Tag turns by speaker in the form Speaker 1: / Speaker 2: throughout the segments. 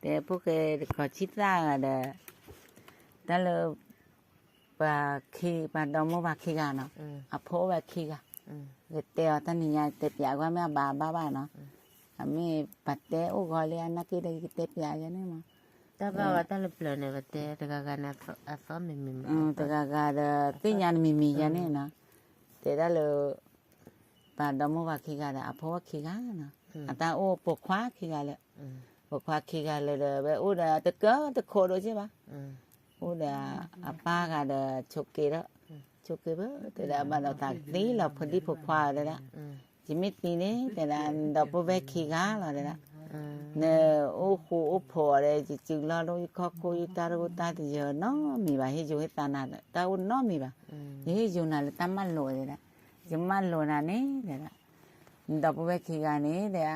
Speaker 1: แต่พวกก็ชิดร่างอะเด้อแต่เราปาขี้ปาดอมว่าขี้กันเนาะอ่ะพวกว่าขี้กันเตะตอนนี้ยเตะปีกว่าแม่บ้าเนาะอ่ะมีปัดเตะโอ้ก็เลยนักที่ได้เตะปีกอย่างนี้มั้ง
Speaker 2: แต่ว่าตอนเราเปลี่ยนเนี่ยแต่ก็การฟ้าไม่มี
Speaker 1: แต่ก็ที่ยันมีอย่างนี้เนาะแต่ถ้าเราปาดอมว่าขี้กันอ่ะพวกว่าขี้กันเนาะอ่ะแต่โอ้ปกคว้าขี้กันเลยปกคว้าขี้กันเลยเด้อแบบโอ้เด้อตะโคโดใช่ปะโอ้เด้ออ่ะป้าก็เด้อชุกเกล้อชุกเกล้อแต่ละบ้านเราตากนี่เราพอดีปกคว้าเลยละจิมิตนี่เนี่ยแต่ละดอกบัวขี้กันเลยละเนี่ยโอ้โหโอ้พอเลยจริงๆแล้วเราข้อคุยตาเราตาที่เจอเนาะมีบ่าให้อยู่ให้ตาหน้าตาอุ่นเนาะมีบ่าให้อยู่นั่นเลยตามันโลเลยละจะมันโลนั่นนี่เลยละดอกบัวขี้กันนี่เด้อ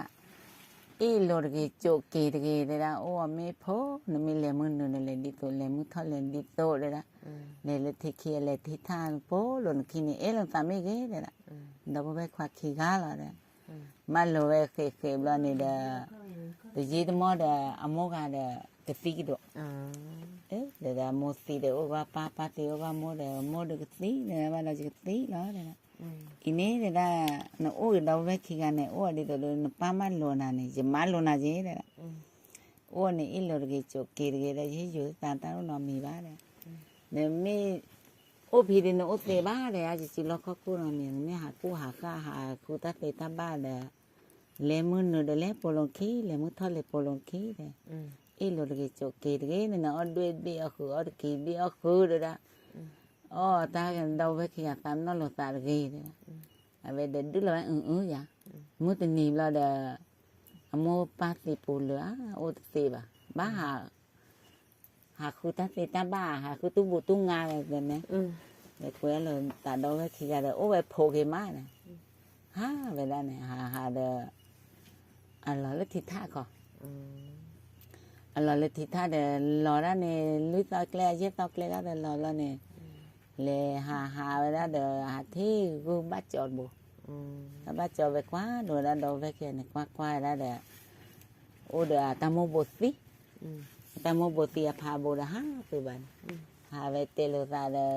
Speaker 1: อีโลดกีโจกีตกีเลยละโอ้ไม่พอนมีเลมุนนู่นเลยดิโตเลมุนทอเลดิโตเลยละเลยที่ขี้เลยที่ทานโปหล่นขี้นี่หล่นตาไม่เกเลยละดอกบัวควักขี้กาละเลยมาโลเวขี้บล้นี่เด้อแต่ยีดมอเด้ออโมกาเด้อกะติกดเด้อโมสีเด้อโอ้ว่าป้าติโอ้ว่าโมเด้อกะติเนี่ยว่าเราจะกะติแล้วเลยละอีนี่เด้อนะโอ้ดอกบัวขี้กันเนี่ยโอ้ดิโตเลยป้ามันโลนาเนี่ยจะมาโลนาจีเด้อโอ้เนี่ยอีโลดกีโจกีตกีเลยที่อยู่ตาตาเรานอนมีบ้าเลยเนี่ยมีโอ้พี่เดนโอ้เตบ้าเลยอาจจะสิล็อกเขากู้เราเนี่ยหากู้หาข้าหากู้ตาเตตาบ้าเลยเลมุนเดเลปลงขี้เลมุนทอเลปลงขี้เลยอีโลดกีโจกีตกีเนี่ยอดด้วยเดียวคืออดกีเดียวคือเด้ออ๋อตากันดาวไปขี้ตามนั่นหลอตากีเด้อเอาไปเด็ดดูเลยอย่ามุดหนีเราเด้อโมปาติปูเหลือโอ้เตบ้าหาคือตาเตตาบ้าหาคือตุ้บุตุ้งงาอะไรแบบนี้เด็กคุยเลยตาดาวไปขี้กันเลยโอ้ไปโผล่ขึ้นมาเนี่ยฮะเวลาเนี่ยหาเด้ออะไรเลยทิศท่าก่ออะไรเลยทิศท่าเด้อรอแล้วเนี่ยลุยตอกแกล้เย็ดตอกแกล้ก็เด้อรอแล้วเนี่ยเลยหาเวลาเด้อหาที่กูบ้าจอดบุบ้าจอดไปกว่าดูแล้วดาวไปแค่เนี่ยกว่าแล้วเด้อโอ้เด้อตามโบสิตามโบติอาพาโบเด้อฮะคือบ้านหาไปเตลุตาเด้อ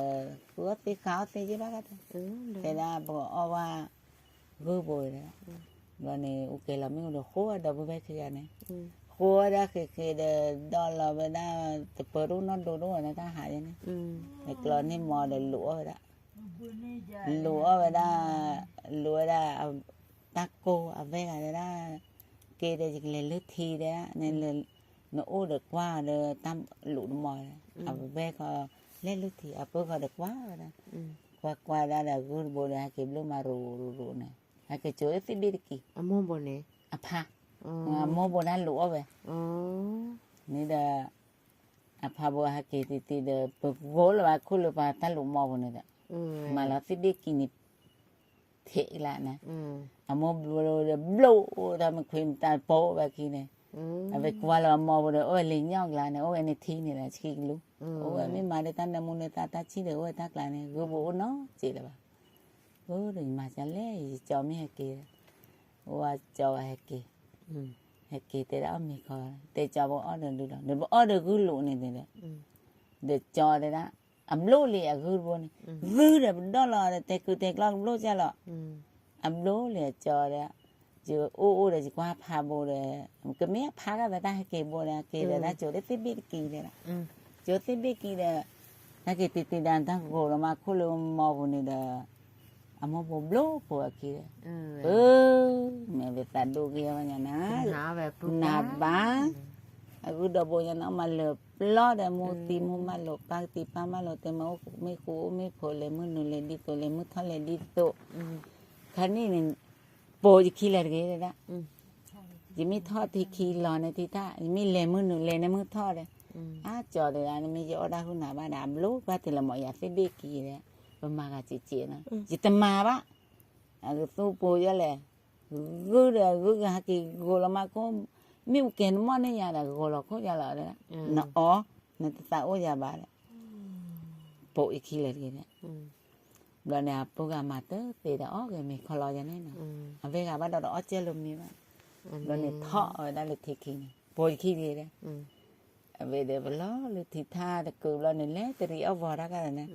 Speaker 1: กูตีขาวตีจีบ้ากันแต่ละบอกเอาว่ากูโบยเด้อวันนี้โอเคเราไม่รู้โคตรดาวไปแค่เนี่ยโคตรได้คือเด้อดอลลาร์ไปได้แต่เปิดรุ่นนั่นดูด้วยนะถ้าหายเนี่ยในกลอนนี่มอเด้อหลัวไปได้หลัวไปได้ตะโกเอาไปกันได้เกเด้อจะเลยลึกทีเด้อเนี่ยเลยnó ô được quá rồi tam lụt mồi à về có lên lúc thì à bữa có được quá rồi đó qua ra là gửi bộ này kịp lúc mà rủ này hai cái chuối phía bên kia
Speaker 2: mua bộ này
Speaker 1: à pa mua bộ này lụa về nên là à pa bộ hai cái thì được vỗ là ba khô là ba ta lụa mồi bộ này đó mà là phía bên kia này thế lại nè à mua bộ là blow ra mình khuyên ta bố về kia này à về qua là mò rồi ôi lính nhau lại này ôi anh thi này là chi luôn ôi mấy mà để ta nằm muốn ta chỉ được ôi ta lại này gỡ bố nó chỉ là gỡ đừng mà chả lẽ cho mấy hai kia ôi cho hai kia thế đó mình coi thế cho bố order được đâu để bố order gỡ lụa này đấy để cho đấy đó ẩm lô lìa gỡ bố này gỡ rồi đó là thế cứ thế lo lô cho lo ẩm lô lìa cho đấy chứ ô là chỉ qua phá bộ rồi cái mía phá cái ta hay kề bộ là kề là nó chỗ đấy tiếp biết kỳ đấy là chỗ tiếp biết kỳ là nó kề tì đàn ta gồ là mà khô luôn mò bộ này là mò bộ lố bộ kỳ mẹ về tạt đồ kia mà nhà nó bá cứ đồ bộ nhà nó mà lợp lo để mua tìm mua mà lợp ba tìm ba mà lợp tìm máu mấy cú mấy phổi lấy mưa nụ lấy đi tổ lấy mưa thon lấy đi tổ cái này này bộ chỉ khi là cái đó chỉ mới thọ thì khi lò này thì ta mới lấy mưa thọ đấy cho đấy là mới cho đã hôm nào ba đàm lố ba thì là mọi nhà phải biết kỳ đấy và mà cả chị nó chỉ tầm mà bá cái số bộ cho là gửi cái kỳ gọi là mà có miêu kén món này nhà là gọi là có nhà là đấy nó ta ô nhà bà đấy bộ chỉ khi là cái đấy rồi nè program mà tới thì đó rồi mình khó lo cho nên nè về cả bắt đầu đó chơi luôn mi mà rồi nè thọ ở đây là thiệt kì ปอยขี้ดีเลยเวเดบล้อหรือทิท่าตะกูเราเนี่ยแหละแต่รีเอาวอรักกันนะ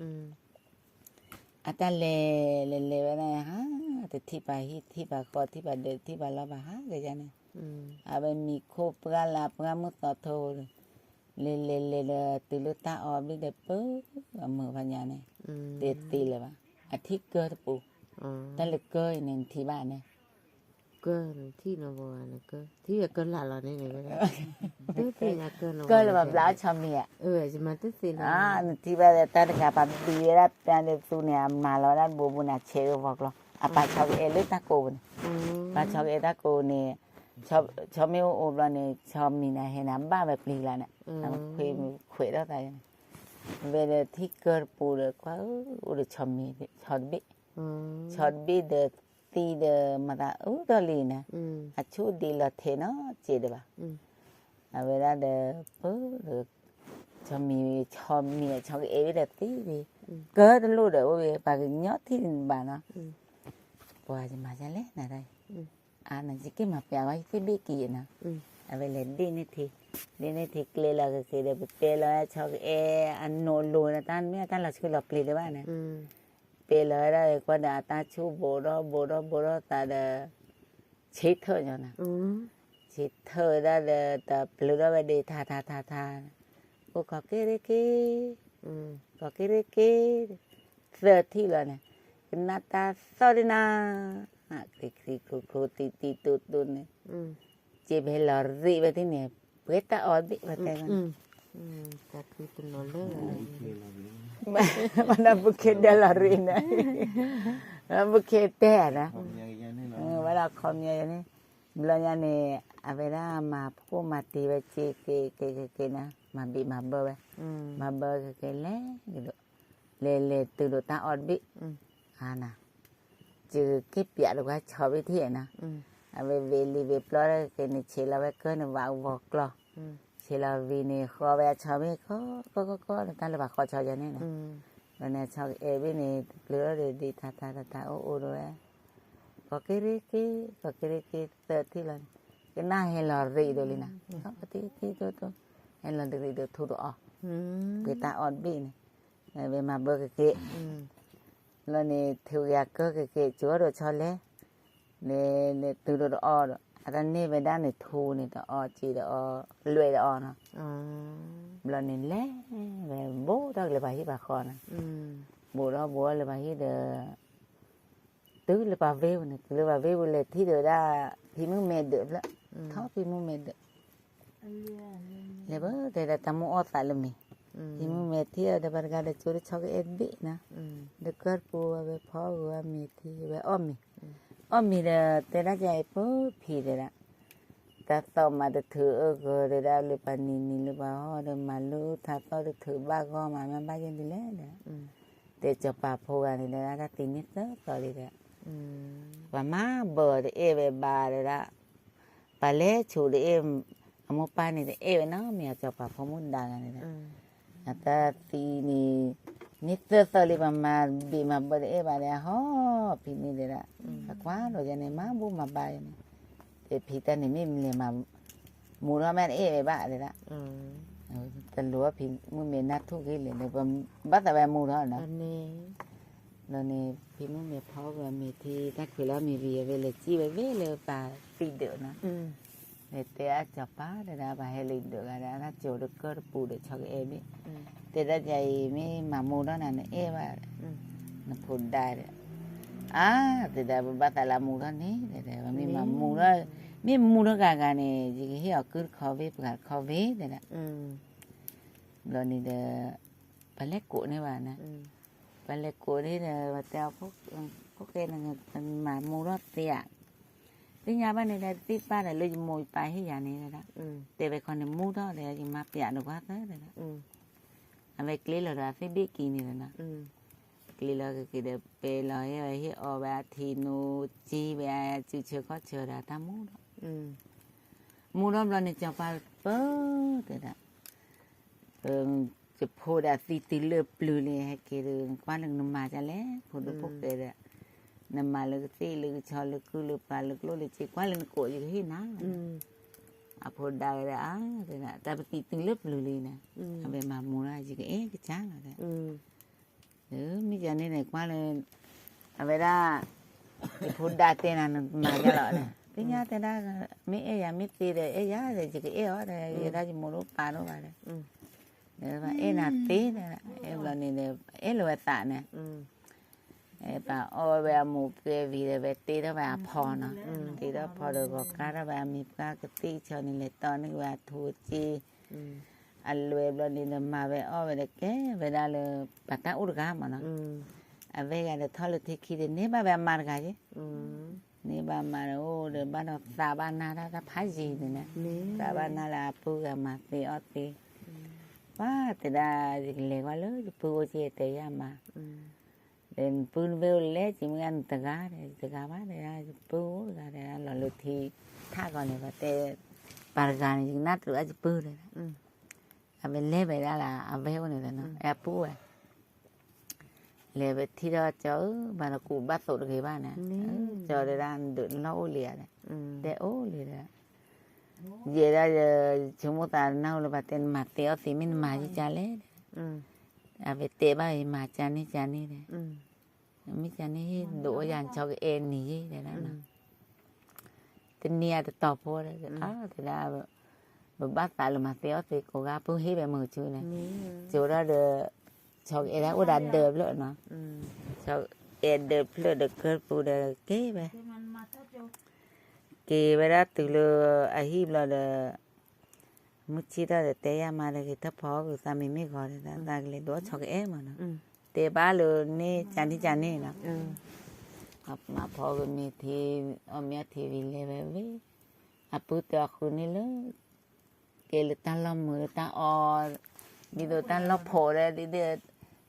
Speaker 1: อาตาเลวนะฮะแต่ที่ปากคอที่ปากเด็ดที่ปากเราบาฮะเลยจ้ะเนี่ยอาเบมีโคปกาลาปกามุตโตเลติลุตาออบเดเปอมือพันยาเนี่ยเด็ดตีเลยว่ะอาทิตย์เกิดปูแต่เลยเกิดเนี่ยที่บ้านเนี่ย
Speaker 2: cơ thì nó vào nó cơ thì là cơ là này này vậy tức thì là cơ nó
Speaker 1: ก็เลยแบบล้าชอมีอ่ะ
Speaker 2: chứ mà tức thì là
Speaker 1: ที่ว่าแต่ตาปับดีแล้วแต่ในตัวเนี่ยมาแล้วนั่นบูบุญอาเชอบอกเราอาปาชอบเอลิตาโกนปาชอบเอตาโกเนี่ยชอบไม่โอบเราเนี่ยชอบมีนะเห็นน้ำบ้าแบบปลีละเนี่ยคุยแล้วแต่เวลาที่เกิดปูเลยว่าอุดชอบมีชอบบีเดตีเดมาตาตัวลีนะอาชูดีละเทนอเจดบ่าเวลาเดปูชอบมีชอบเอวิเดตีบีเกิดรู้เดี๋ยวว่าปากยอดที่บ้านเนาะปว่าจะมาจะเล่นอะไรนั่นสิกิมาเปียไว้ที่บีกีนะเวลาดีนี่ทีเกลือก็คือเดี๋ยวเปลือยชอบอันโนลูนะท่านไม่ท่านเราชื่อเราเปลือยบ้านนะเปลือยได้ก็เดี๋ยวตาชูโบรอตาเดชิดเธออยู่นะชิดเธอได้เดแต่เปลือยไปดีทาก็ขอเกเรเเสือที่เลยนะหน้าตาสวยนะคลิคูตีตุนเนี่ยเจ็บให้หล่อรีไปที่เนี่ยเพื่อตาอ่อนดิว่าแต่กัน
Speaker 2: แต่คือตัวน้อยเลย
Speaker 1: มันน่าบุกเกตเดลารีนะมันบุกเกตแต่นะเวลาคอมเนี่ยนี่เวลาเนี่ยเวลามาพูดมาตีไปเจเกนะมาบีมาเบอร์มาเบอร์เกเล่gituเลตื่นตาอ่อนบินะจือคิดเปียกหรือว่าชอบวิธีนะเวลีเวปลอดเกนี่เชลาเวเกนว่าบอกลอเชลาวีนี่ขอเวชอบไม่ก็ท่านเลยว่าขอชอบอย่างนี้นะวันนี้ชอบวินี่เปลือยดีทาโอ้ด้วยก็เกเรเตอที่เลยก็น่าให้เรารีดูเลยนะเขาปฏิทินตัวให้เรารีดูทุกตัวเปิดตาอ่อนบีนี่เวมาเบอร์เกแล้วนี่ถือยาเกจัวเราชอบเลยเนี่ยตัวเราอ่อนอันนี้เวลาเนี่ยทูเนี่ยตัวอ่อนจีตัวอ่อนรวยตัวอ่อนนะแล้วนี่เล่เวโบต้องเลยไปที่ปากคอนะโบเลยไปที่เดอตื้อเลยไปเวลเนี่ยเลยไปเวลเลยที่เดอได้พี่มึงเมดเดือดละท้อพี่มึงเมดเดือดเลยเบอแต่ละตามูออดตายเลยมีพี่มึงเมดที่เดบาร์กาเดจูริชอกเอ็ดบีนะเด็กเกิดปูเวพ่อเวมีที่เวอ้อมีเดแต่ละใจปุ๊บพี่เดละแต่ต่อมาเดถือก็เดได้เลยปานีเลยปาห่อเดมาลูถ้าต่อเดถือบ้าก็มาบ้ายังดีแล้วเดแต่จะปาโพกันนี่นะถ้าตีนิดเดียวต่อเลยเดว่ามาเบอร์เอเวบาเลยละปาเล่ชูเดเอ็มอโมปานี่เอเวน้องมีจะปาพมุนดังนี่นะแต่ตีนี่นิดเดียวต่อเลยมาบีมาเบอร์เอวาเลยห่อพี่นี่เลยละสักวันเราจะเนี่ยมาบุมาบายนี่แต่พี่ตานี่ไม่เลยมามูราแม่เอเวบ้าเลยละแต่รู้ว่าพี่มึงมีนัดทุกทีเลยเนี่ยบัดแต่แบบมูราเนาะแล้วนี่พี่มึงมีพ่อก็มีที่ถ้าคุยแล้วมีวีเวลจีเวเลยป่าปีเดียวนะเนี่ยแต่จับป้าเดี๋ยวนะไปให้ลิงเดือดนะถ้าโจดก็ปูเดือดชอกเอวิแต่ถ้าใจไม่มามูรานั่นเอว่าน่ะพูดได้เลยแต่ได้บัดแต่ละมูรานี่แต่ว่ามีมามูรามีมูรากันเนี่ยจีเหี้ยคือเขาเวปกันเขาเวเดี๋ยวนะแล้วนี่เดี๋ยวไปเล็กกูนี่ว่านะไปเล็กกูนี่เดี๋ยวเจ้าพวกแกนั่นมามูราเตียที่ยาบ้านนี่ได้ที่ป้าได้เลยมวยไปให้ยานี่เลยนะแต่ไปคนในมูราเดี๋ยวจะมาเปียดูว่าเท่าเลยนะเอาไปกลิ้งเราได้ที่บิ๊กนี่เลยนะกลิ้งเราก็คือเดี๋ยวไปลอยไปที่ออกไปทีนูจีไปจูเชื่อก็เชื่อได้ตามมูราเราเนี่ยจะไปเปิดเลยนะจะพูดอะไรตีเลือบปลือเลยให้เกลือคว้าเรื่องน้ำมาจะแล้วพูดพวกเกลือน้ำมาเลือกตีเลือกชอเลือกคือเลือกปลาเลือกโลเลือกจีคว้าเรื่องโกยอยู่ที่นั่น a pho da le a de na ta ti tin lip lu li na a be ma mu la ji ke ke chang la de mi ja ne ne kwa le a be da pho da te na ma ja la de tin ya te da mi e ya mi ti de e ya de ji ke e ho de ye da ji mo lo pa lo ba de ba e na te de e lo ni de e lo ta ne bà ôi bà một cái vì là bà tí đó bà phò nó tí đó phò được có cá đó bà mịp cá cái tí cho nên là to nên bà thua chi anh lùi bà đi là mà bà ôi bà cái bà đã là bà ta út gà mà nó à về gà là thôi là thì khi đến nếu bà mà gà chứ nếu bà mà ô rồi bà nó ta bà na đó ta phá gì rồi nè ta bà na là phu gà mà tí ở tí quá thì đã lệ quá lớn phu chi tí mà đến pun vêu lẽ chỉ mới ăn tờ gà bát này ra pun gà này là lượt thì tha còn này và tê bà gà này nát rửa chỉ pun này à bên lẽ vậy ra là vêu này là nó à pu à lẽ vậy thì đó cháu bà nó cụ bắt sổ được cái bà này chờ để ra được lâu lìa này để ố lìa này về ra chúng ta nấu là bà tên mặt téo thì mình mà chỉ cha lẽ à về tê bà ấy mà cha này này mấy cha này đổ dàn cho cái em này vậy đó nè tên nia thì tọp vô đấy đó thì là bắt tại là mà téo thì cô gái bưng hết về mở chui này chiều đó được cho cái đó đã đợp nữa nó cho em đợp nữa được cơ phụ được kế về kế về đó từ lừa ai hiệp là được mất chi đó để té mà là cái thấp phó của ta mình mới gọi là ta lấy đó cho cái em mà nó té ba lừa nè chán nè nó mà phó của mình thì ở mẹ thì vì lấy về à bữa tiệc hôm nay lớn cái là ta làm mưa ta o đi đồ ta lóp phổ ra đi được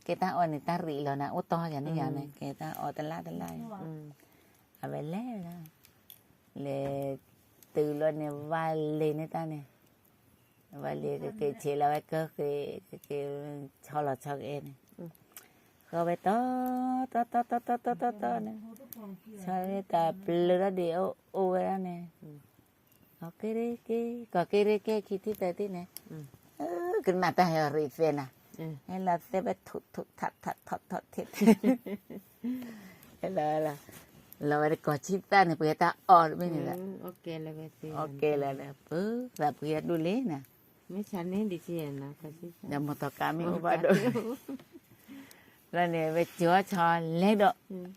Speaker 1: cái ta o này ta rỉ rồi nè ô to vậy này cái ta o ta la à về lẽ là để từ lần này vai lên này ta này vai lên cái chế là vai cơ cái cho là cho cái này có vai to này cho cái ta lừa đi ô vậy đó này có cái đấy cái khi tí tới tí này cái mặt ta hay rỉ phèn à hay là sẽ phải thụt thắt thịt hay là cái có chít ta này bây ta ở bên này là ok là bữa là bây đu lé nè
Speaker 2: mấy cha nên đi chơi nào phải chứ
Speaker 1: là một tờ cá mình có đôi là này về chữa cho lấy độ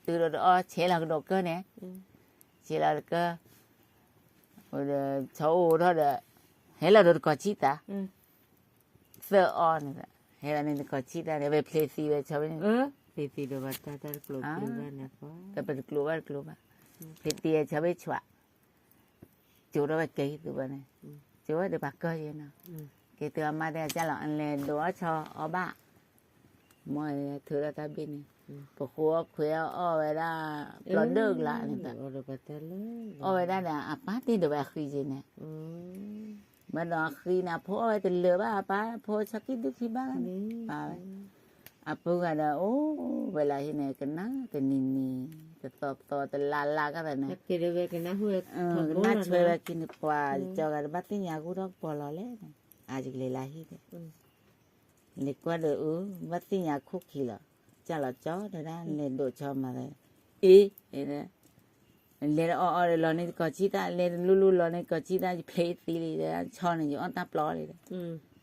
Speaker 1: từ độ chế là cái độ cơ nè chế là cơ rồi cháu đó là hay là đồ có chít ta sợ on này hay là nên có chít ta để về play xì về cháu bên
Speaker 2: thì đồ vật ta club nè có
Speaker 1: ta bên club thì tia cháu bên chọa chú đó về cây tụi bên này chú được bạc cơ gì nào cái từ mà đây cha là anh lên đó cho ở bạ mọi thứ là ta bên này có khuya ở vậy là lót đường lại này ta ở vậy là party được về khi gì nè mà đó khi nào phố vậy thì lừa ba phố chắc cái đức khi ba apa ada vậy là thế này cái nắng cái nini cái to cái la cái này
Speaker 2: cái đó về cái nó huệ
Speaker 1: cái nát chơi về cái qua cho cái bắt cái nhà của đó bỏ lò lẽ này à chỉ lấy lại hết lấy qua được bắt cái nhà khúc khi là cha là chó rồi đó lên đồ cho mà đấy ý này lên ở lò này có chi ta lên lu lò này có chi ta play tí đấy cho này cho táp lò đấy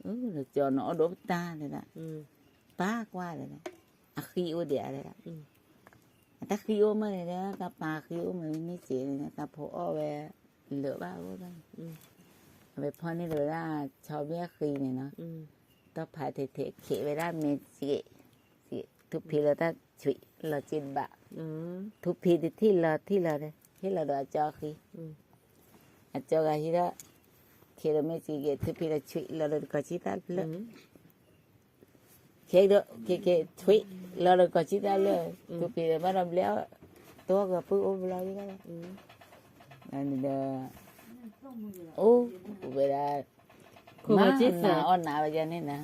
Speaker 1: được cho nó đốt ta này đó ba qua rồi này khi ô đẻ rồi đó ta khi ô mà này đó ta pa khi ô mà mới chỉ này ta phô về lửa ba ô đó về phô này rồi ra cho bé khi này nó ta phải thể khỉ về ra mình chỉ thục phi là ta chửi là trên bạ thục phi thì thi là đây thế là đó cho khi cho cái đó khi đó mới chỉ cái thục phi là chửi là được có chỉ ta lớn khi đó cái chửi là được có chỉ ta lớn thục phi là bắt đầu léo tôi gặp phụ ôm lo như thế này anh đó vậy là má nào on nào bây giờ này nè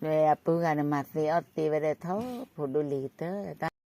Speaker 1: về bữa ngày mà thì ở thì về đây thấu phụ đồ lì tới